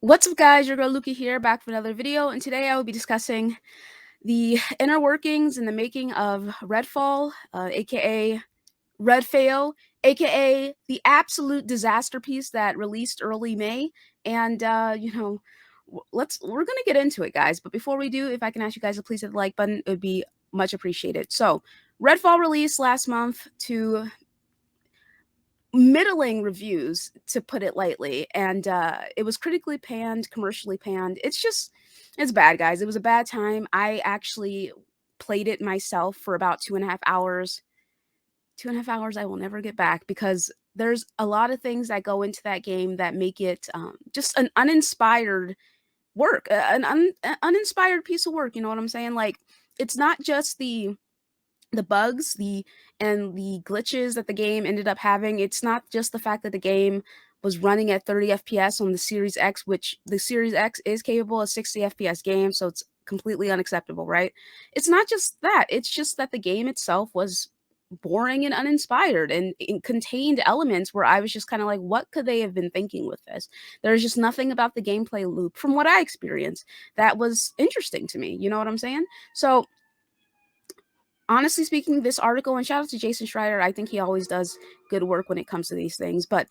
What's up, guys? Your girl Luki here, back with another video, and today I will be discussing the inner workings and the making of Redfall, aka Redfall, aka the absolute disaster piece that released early May. And we're gonna get into it, guys. But before we do, if I can ask you guys to please hit the like button, it would be much appreciated. So, Redfall released last month to middling reviews, to put it lightly, and it was critically panned, commercially panned. It's bad, guys. It was a bad time. I actually played it myself for about 2.5 hours. 2.5 hours I will never get back, because there's a lot of things that go into that game that make it just an uninspired work, an uninspired piece of work. You know what I'm saying? Like, it's not just the bugs, and the glitches that the game ended up having. It's not just the fact that the game was running at 30 FPS on the Series X, which the Series X is capable of 60 FPS games, so it's completely unacceptable, right? It's not just that. It's just that the game itself was boring and uninspired, and it contained elements where I was just kind of like, what could they have been thinking with this? There's just nothing about the gameplay loop, from what I experienced, that was interesting to me. You know what I'm saying? So, honestly speaking, this article, and shout out to Jason Schreier, I think he always does good work when it comes to these things, but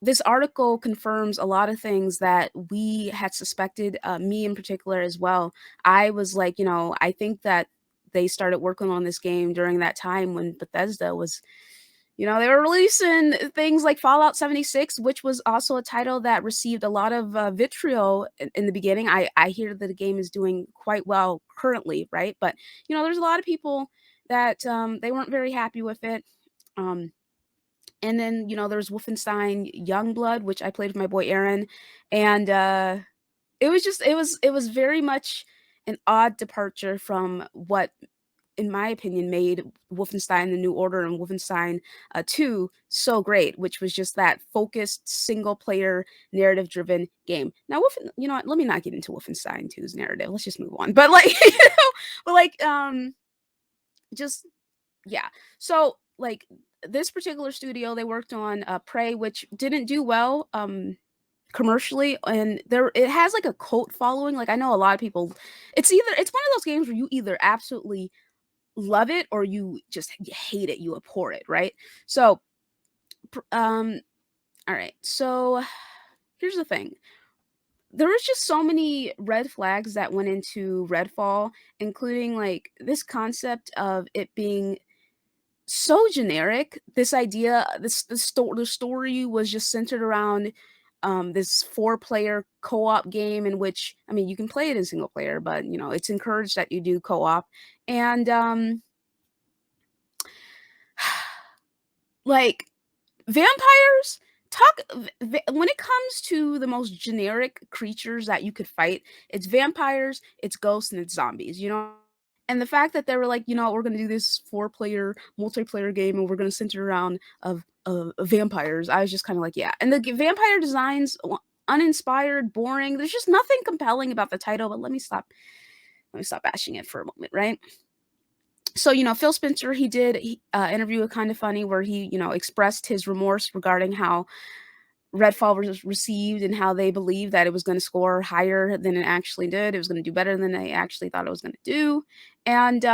this article confirms a lot of things that we had suspected, me in particular as well. I was like, I think that they started working on this game during that time when Bethesda was, they were releasing things like Fallout 76, which was also a title that received a lot of vitriol in the beginning. I hear that the game is doing quite well currently, right? But, there's a lot of people that they weren't very happy with it. Um, and then, there's Wolfenstein Youngblood, which I played with my boy Aaron. And it was very much an odd departure from what, in my opinion, made Wolfenstein: The New Order and Wolfenstein 2 so great, which was just that focused single player narrative driven game. Now, you know what? Let me not get into Wolfenstein 2's narrative. Let's just move on. But like, but like, just yeah. So like, this particular studio, they worked on Prey, which didn't do well commercially, and it has like a cult following. Like, I know a lot of people. It's one of those games where you either absolutely love it or you just hate it, you abhor it, right? So, all right. So, here's the thing. There was just so many red flags that went into Redfall, including like this concept of it being so generic. This idea, the story was just centered around this 4-player co-op game, in which, I mean, you can play it in single player, but it's encouraged that you do co-op. And like, vampires, when it comes to the most generic creatures that you could fight, it's vampires, it's ghosts, and it's zombies, and the fact that they were like, we're going to do this 4-player multiplayer game, and we're going to center around of vampires, I was just kind of like, yeah. And the vampire designs, uninspired, boring. There's just nothing compelling about the title. But let me stop bashing it for a moment, right? So, Phil Spencer, he did interview with Kind of Funny, where he, expressed his remorse regarding how Redfall was received, and how they believed that it was going to score higher than it actually did. It was going to do better than they actually thought it was going to do. And,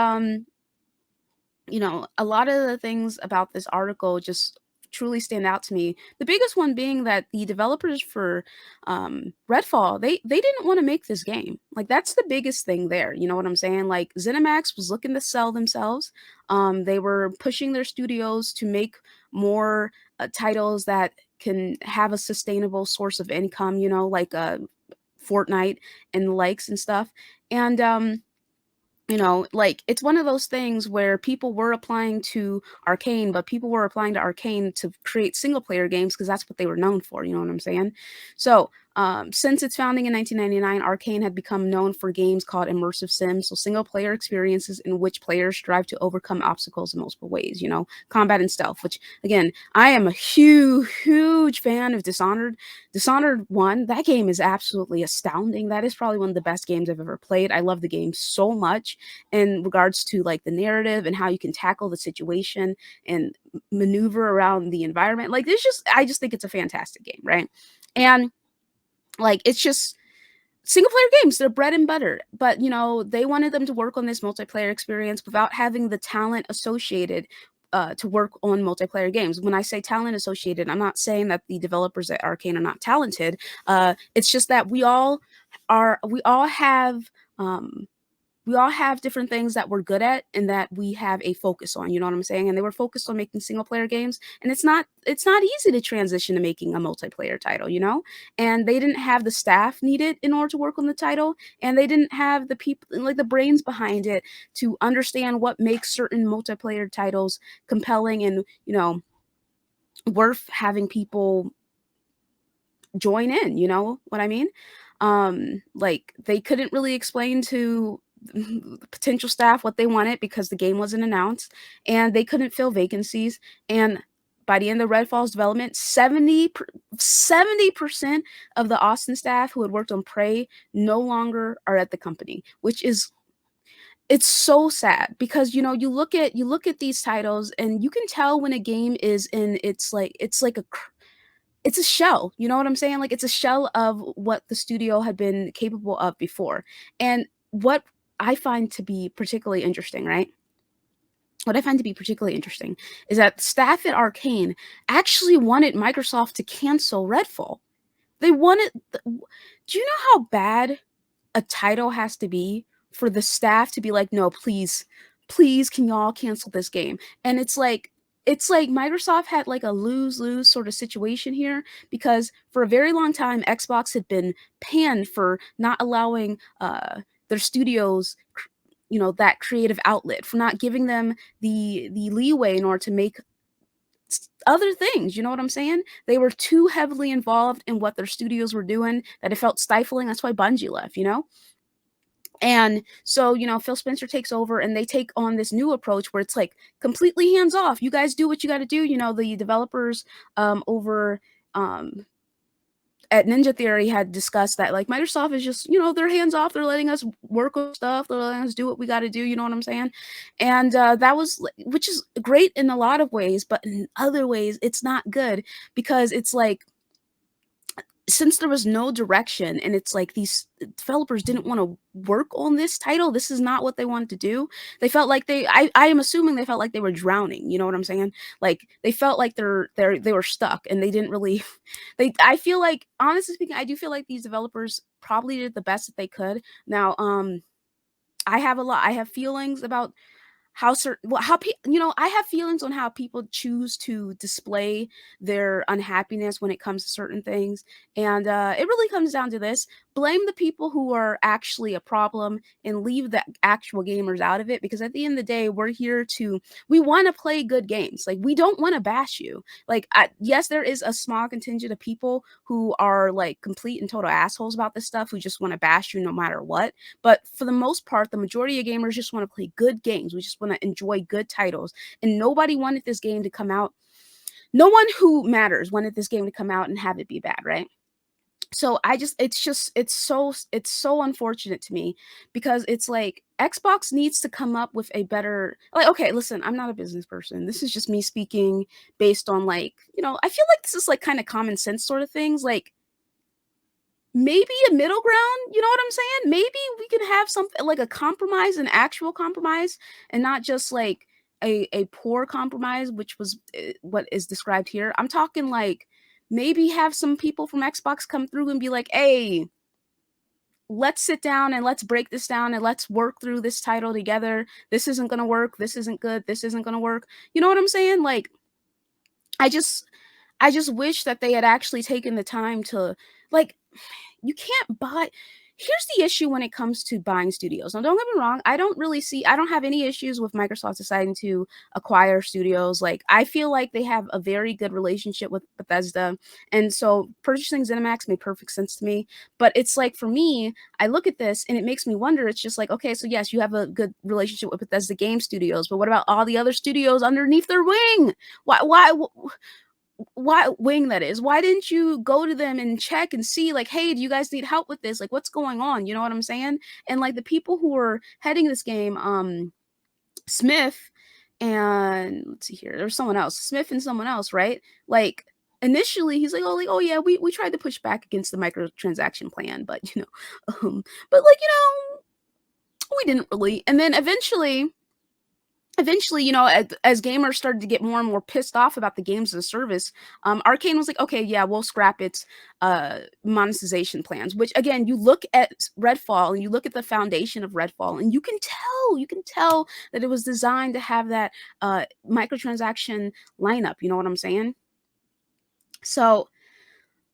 a lot of the things about this article just truly stand out to me. The biggest one being that the developers for Redfall, they didn't want to make this game. Like, that's the biggest thing there. You know what I'm saying? Like, ZeniMax was looking to sell themselves. They were pushing their studios to make more titles that can have a sustainable source of income, like Fortnite and the likes and stuff. And like, it's one of those things where people were applying to Arcane, but people were applying to Arcane to create single player games, because that's what they were known for. You know what I'm saying? So, since its founding in 1999, Arcane had become known for games called immersive sims, so single player experiences in which players strive to overcome obstacles in multiple ways, combat and stealth, which, again, I am a huge fan of Dishonored. Dishonored 1, that game is absolutely astounding. That is probably one of the best games I've ever played. I love the game so much in regards to like the narrative and how you can tackle the situation and maneuver around the environment. Like, I just think it's a fantastic game, right? And Like, it's just single player games, they're bread and butter. But, they wanted them to work on this multiplayer experience without having the talent associated to work on multiplayer games. When I say talent associated, I'm not saying that the developers at Arcane are not talented. It's just that we all have different things that we're good at and that we have a focus on, you know what I'm saying? And they were focused on making single player games, and it's not easy to transition to making a multiplayer title, you know? And they didn't have the staff needed in order to work on the title, and they didn't have the people, like the brains behind it, to understand what makes certain multiplayer titles compelling and, worth having people join in, you know what I mean? Like, they couldn't really explain to the potential staff what they wanted because the game wasn't announced, and they couldn't fill vacancies. And by the end of Redfall's development, 70% of the Austin staff who had worked on Prey no longer are at the company, which is it's so sad because you look at these titles and you can tell when a game is in it's like it's a shell, you know what I'm saying? Like, it's a shell of what the studio had been capable of before. And what I find to be particularly interesting, right? What I find to be particularly interesting is that staff at Arcane actually wanted Microsoft to cancel Redfall. They wanted. Do you know how bad a title has to be for the staff to be like, no, please, please, can y'all cancel this game? And it's like Microsoft had like a lose-lose sort of situation here because for a very long time Xbox had been panned for not allowing their studios that creative outlet, for not giving them the leeway in order to make other things, you know what I'm saying? They were too heavily involved in what their studios were doing that it felt stifling. That's why Bungie left, you know? And so, Phil Spencer takes over and they take on this new approach where it's like completely hands off. You guys do what you got to do. The developers over um, at Ninja Theory had discussed that like Microsoft is just, they're hands off. They're letting us work on stuff. They're letting us do what we got to do. You know what I'm saying? And that was, which is great in a lot of ways, but in other ways, it's not good because it's like, since there was no direction and it's like these developers didn't want to work on this title, this is not what they wanted to do. They felt like I am assuming they felt like they were drowning, you know what I'm saying? Like they felt like they were stuck and they didn't really I feel like, honestly speaking, I do feel like these developers probably did the best that they could. Now, I have feelings about how certain well how pe- I have feelings on how people choose to display their unhappiness when it comes to certain things. And it really comes down to this: blame the people who are actually a problem and leave the actual gamers out of it, because at the end of the day, we want to play good games. Like, we don't want to bash you. Like, yes, there is a small contingent of people who are like complete and total assholes about this stuff, who just want to bash you no matter what. But for the most part, the majority of gamers just want to play good games. We just want to enjoy good titles. And nobody wanted this game to come out. No one who matters wanted this game to come out and have it be bad, right? So it's so unfortunate to me, because it's like Xbox needs to come up with a better, like, okay, listen, I'm not a business person. This is just me speaking based on, like, I feel like this is like kind of common sense sort of things. Like, maybe a middle ground, you know what I'm saying? Maybe we can have something like a compromise, an actual compromise, and not just like a poor compromise, which was what is described here. I'm talking like maybe have some people from Xbox come through and be like, "Hey, let's sit down and let's break this down and let's work through this title together. This isn't going to work. This isn't good. This isn't going to work." You know what I'm saying? Like, I just I just wish that they had actually taken the time to, like, you can't buy here's the issue when it comes to buying studios. Now, don't get me wrong, I don't have any issues with Microsoft deciding to acquire studios. Like, I feel like they have a very good relationship with Bethesda, and so purchasing ZeniMax made perfect sense to me. But it's like, for me, I look at this and it makes me wonder. It's just like, okay, so yes, you have a good relationship with Bethesda Game Studios, but what about all the other studios underneath their wing? Why wing, that is, why didn't you go to them and check and see, like, hey, do you guys need help with this? Like, what's going on? You know what I'm saying? And like the people who were heading this game, Smith and let's see here, there was someone else, Smith and someone else, right? Like, initially he's like, "Oh yeah, we tried to push back against the microtransaction plan, but but like, we didn't really." And then eventually, as gamers started to get more and more pissed off about the games as a service, Arcane was like, okay, yeah, we'll scrap its monetization plans. Which again, you look at Redfall and you look at the foundation of Redfall, and you can tell that it was designed to have that microtransaction lineup. You know what I'm saying? So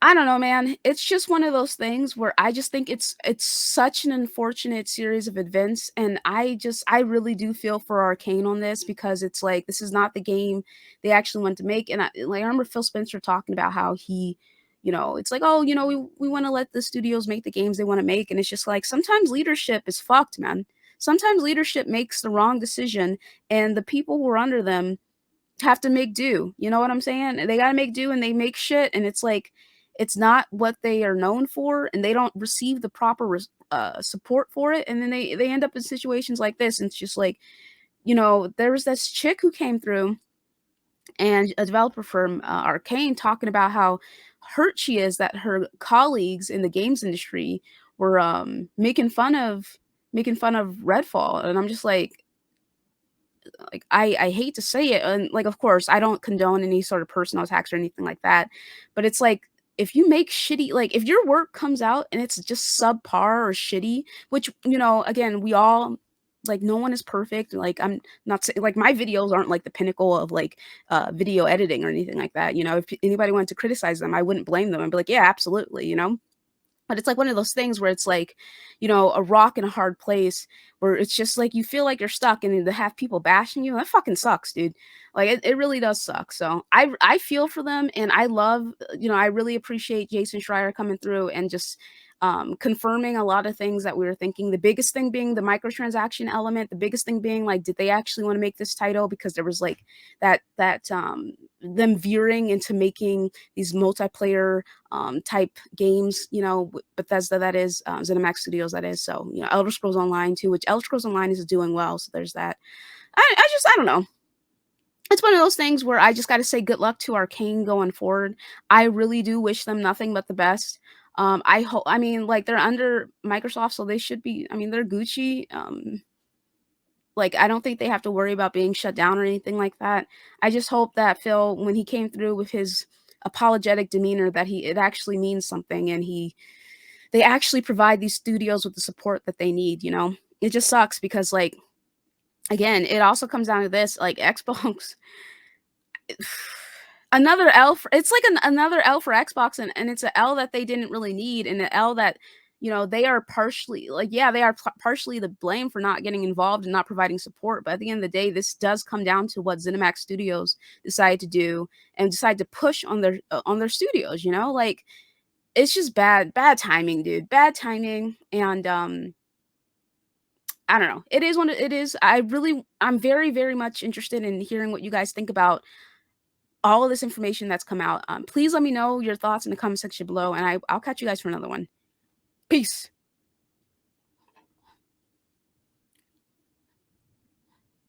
I don't know, man. It's just one of those things where I just think it's such an unfortunate series of events, and I really do feel for Arcane on this, because it's like this is not the game they actually want to make. And I remember Phil Spencer talking about how he, it's like, oh, we want to let the studios make the games they want to make, and it's just like sometimes leadership is fucked, man. Sometimes leadership makes the wrong decision, and the people who are under them have to make do. You know what I'm saying? They got to make do, and they make shit, and it's like it's not what they are known for, and they don't receive the proper support for it, and then they end up in situations like this. And it's just like, there was this chick who came through, and a developer from Arcane, talking about how hurt she is that her colleagues in the games industry were making fun of Redfall. And I'm just like I hate to say it, and like of course I don't condone any sort of personal attacks or anything like that, but it's like if you make shitty, like if your work comes out and it's just subpar or shitty, which again, we all, like, no one is perfect. Like, I'm not saying like my videos aren't like the pinnacle of like video editing or anything like that. If anybody wanted to criticize them, I wouldn't blame them. I'd be like, yeah, absolutely. But it's like one of those things where it's like, a rock in a hard place, where it's just like you feel like you're stuck, and to have people bashing you, that fucking sucks, dude. Like it really does suck. So I feel for them, and I love, I really appreciate Jason Schreier coming through and just confirming a lot of things that we were thinking. The biggest thing being the microtransaction element. The biggest thing being, like, did they actually want to make this title? Because there was like that them veering into making these multiplayer type games, Bethesda, that is, ZeniMax Studios, that is. So, Elder Scrolls Online too, which Elder Scrolls Online is doing well. So there's that. I don't know. It's one of those things where I just got to say good luck to Arcane going forward. I really do wish them nothing but the best. I hope, I mean, like, they're under Microsoft, so they should be, I mean, they're Gucci. Like, I don't think they have to worry about being shut down or anything like that. I just hope that Phil, when he came through with his apologetic demeanor, that it actually means something, and they actually provide these studios with the support that they need. It just sucks because, like, again, it also comes down to this, like, Xbox. Another L for, it's like another L for Xbox, and it's an L that they didn't really need, and an L that, they are partially, like, yeah, they are partially the blame for not getting involved and not providing support. But at the end of the day, this does come down to what ZeniMax Studios decide to do and decide to push on their studios. Like, it's just bad timing, dude. Bad timing. And I don't know. It is what it is. I'm very, very much interested in hearing what you guys think about all of this information that's come out. Please let me know your thoughts in the comment section below, and I'll catch you guys for another one. Peace.